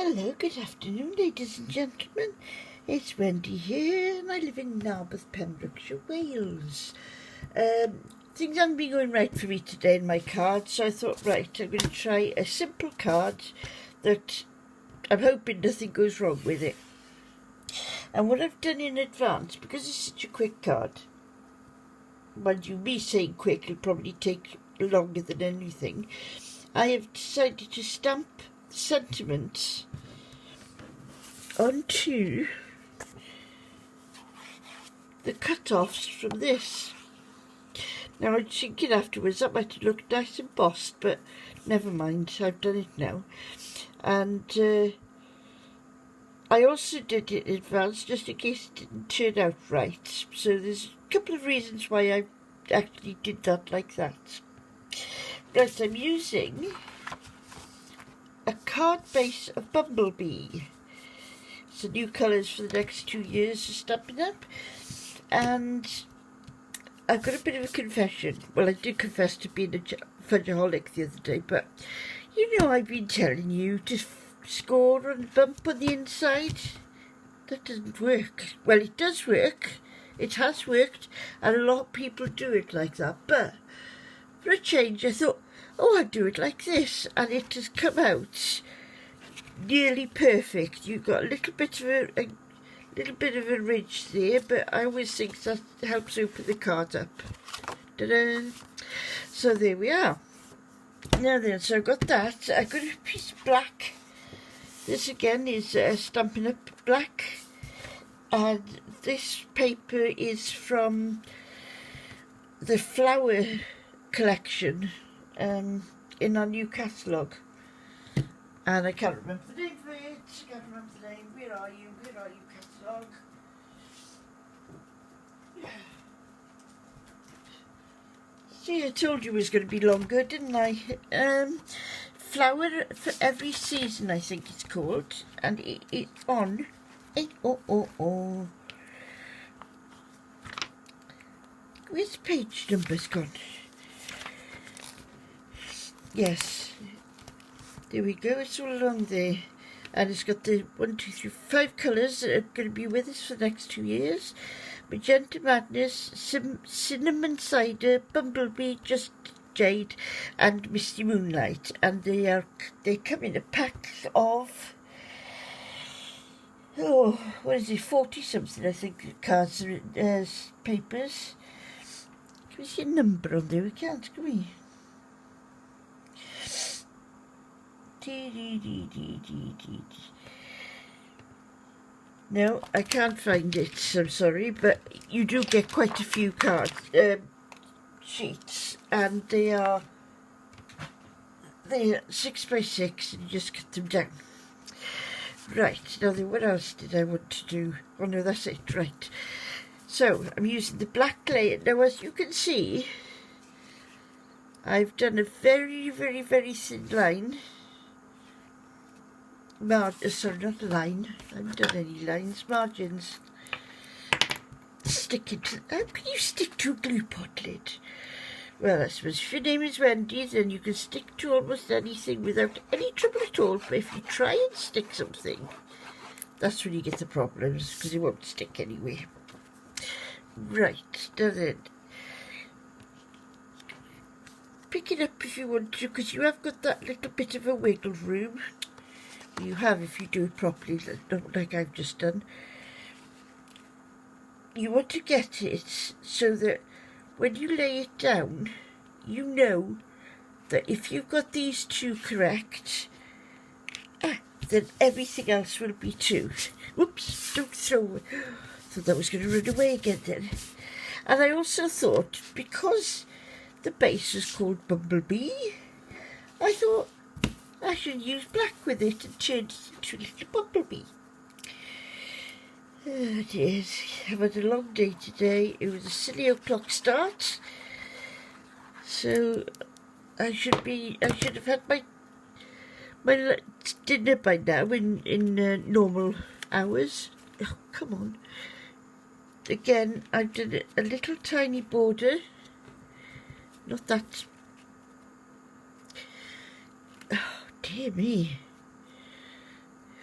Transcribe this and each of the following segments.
Hello, good afternoon, ladies and gentlemen. It's Wendy here, and I live in Narberth, Pembrokeshire, Wales. Things haven't been going right for me today in my card, so I thought, right, I'm going to try a simple card that I'm hoping nothing goes wrong with it. And what I've done in advance, because it's such a quick card, mind you, me saying quick, it'll probably take longer than anything, I have decided to stamp sentiments onto the cut-offs from this. Now, I was thinking afterwards that might look nice embossed, but never mind, I've done it now. And I also did it in advance just in case it didn't turn out right. So there's a couple of reasons why I actually did that like that. Right, I'm using a card base of Bumble Bee. So new colours for the next 2 years are stamping up. And I've got a bit of a confession. Well, I did confess to being a fudgeaholic the other day, but you know I've been telling you to score and bump on the inside. That doesn't work. Well, it does work. It has worked, and a lot of people do it like that. But for a change, I thought, oh, I'd do it like this, and it has come out nearly perfect. You've got a little bit of a ridge there, but I always think that helps open the card up. Ta-da! So there we are. Now then, so I've got that. I've got a piece of black. This again is Stampin' Up! Black, and this paper is from the flower collection in our new catalogue. And I can't remember the name of it. I can't remember the name. Where are you? Where are you, catalogue? See, I told you it was going to be longer, didn't I? Flower for Every Season, I think it's called. And it's on 8. Where's the page numbers gone? Yes. There we go, it's all along there. And it's got the 1, 2, 3, 5 colours that are going to be with us for the next 2 years. Magenta Madness, Cinnamon Cider, Bumblebee, Just Jade, and Misty Moonlight. And they come in a pack of, what is it, 40-something, I think, cards and papers. Can we see a number on there? We can't, can we? No, I can't find it, I'm sorry, but you do get quite a few cards, sheets, and they are 6 by 6, and you just cut them down. Right, now then, what else did I want to do? Oh no, that's it, right. So, I'm using the black clay. Now, as you can see, I've done a very, very, very thin line. Sorry, not a line. I haven't done any lines. Margins. Stick it to... How can you stick to a glue pot lid? Well, I suppose if your name is Wendy, then you can stick to almost anything without any trouble at all. But if you try and stick something, that's when you get the problems, because it won't stick anyway. Right, now then. Pick it up if you want to, because you have got that little bit of a wiggle room. You have if you do it properly, not like I've just done. You want to get it so that when you lay it down, you know that if you've got these two correct, then everything else will be too. Whoops, don't throw. Thought that was going to run away again then. And I also thought, because the base is called Bumble Bee, I thought I should use black with it and turn it into a little bumblebee. Oh dear, I've had a long day today. It was a silly o'clock start. So I should have had my dinner by now in normal hours. Oh, come on. Again, I've done a little tiny border. Not that. Oh, dear me.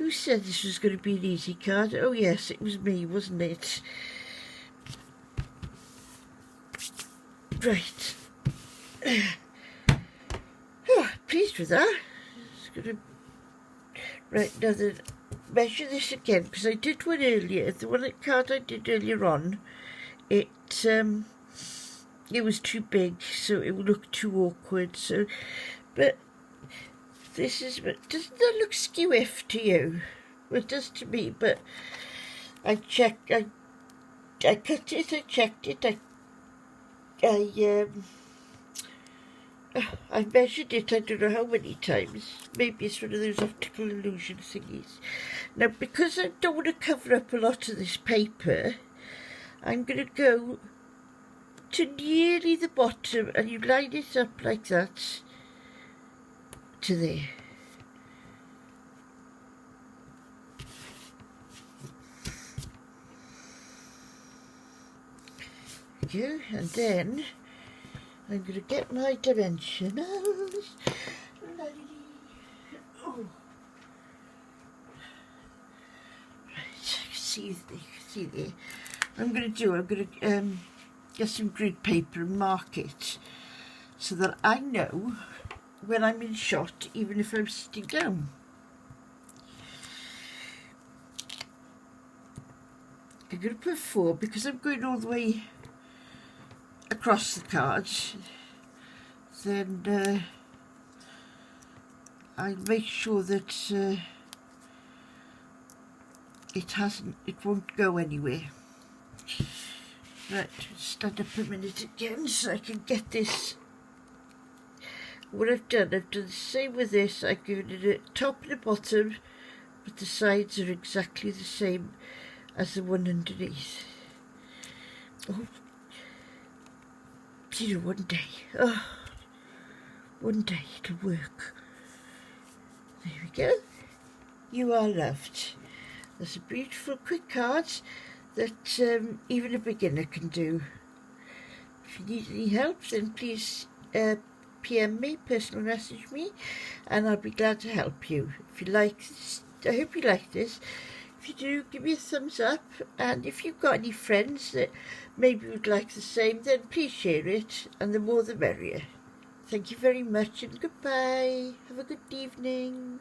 Who said this was going to be an easy card? Oh yes, it was me, wasn't it? Right. Oh, pleased with that. It's going to... Right, now then, measure this again, because I did one earlier. The one card I did earlier on, it was too big, so it would look too awkward. So, but this is... Doesn't that look skew-iff to you? Well, it does to me, but I checked... I cut it, I checked it, I measured it, I don't know how many times. Maybe it's one of those optical illusion thingies. Now, because I don't want to cover up a lot of this paper, I'm going to go to nearly the bottom, and you line it up like that to there. There you go, and then I'm going to get my dimensionals. Oh. Right, see there. I'm going to get some grid paper and mark it so that I know when I'm in shot, even if I'm sitting down. I'm going to put 4 because I'm going all the way across the cards. Then I'll make sure that it won't go anywhere. Right, stand up a minute again so I can get this. What I've done the same with this. I've given it a top and a bottom, but the sides are exactly the same as the one underneath. Oh, you know, one day it'll work. There we go. You are loved. There's a beautiful quick card that even a beginner can do. If you need any help, then please PM me, personal message me, and I'll be glad to help you. If you like this, I hope you like this. If you do, give me a thumbs up, and if you've got any friends that maybe would like the same, then please share it, and the more the merrier. Thank you very much, and goodbye. Have a good evening.